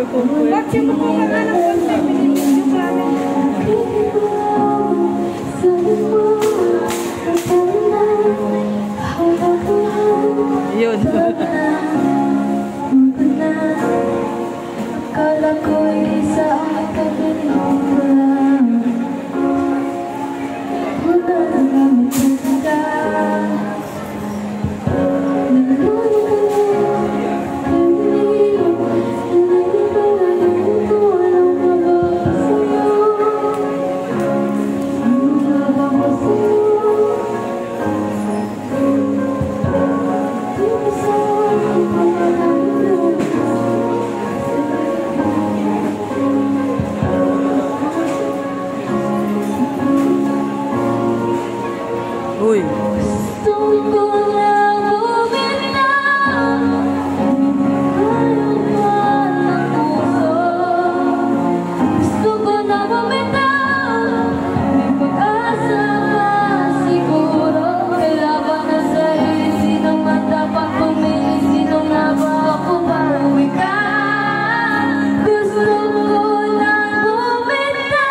Video ko po. Bakit mo po ka nga ng konti? Pinibidyo ka namin. Yun. Akala ko'y isa ang kagaling ko lang. Wala na namin maganda. Uy. Gusto ko lang bumitaw, ayaw pa ng puso. Gusto ko na bumitaw, may pag-asa pa siguro. Kailangan na sa'yo, sino man dapat pumili, sino nga ba ako bawi ka? Gusto ko lang bumitaw.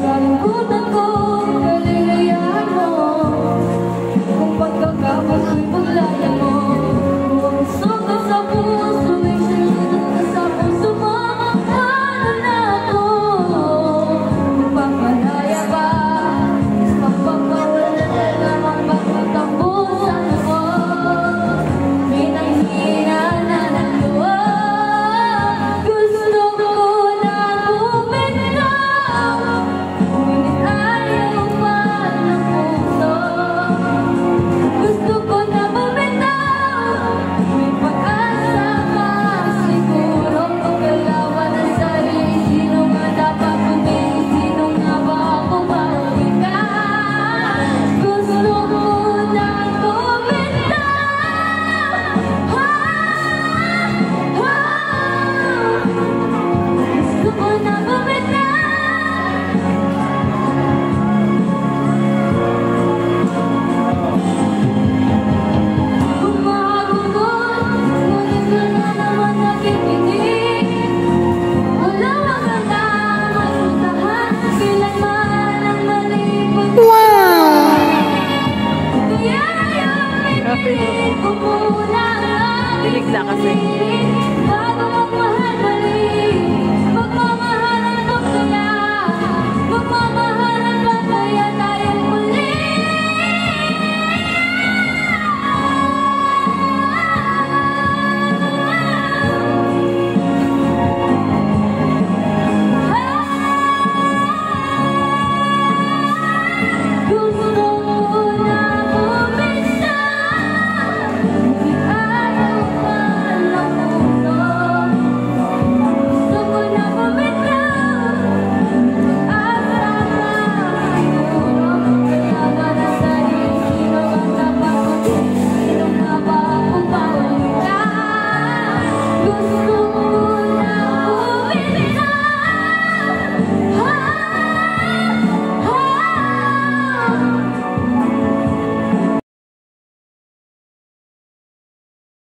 Kalungkutan ko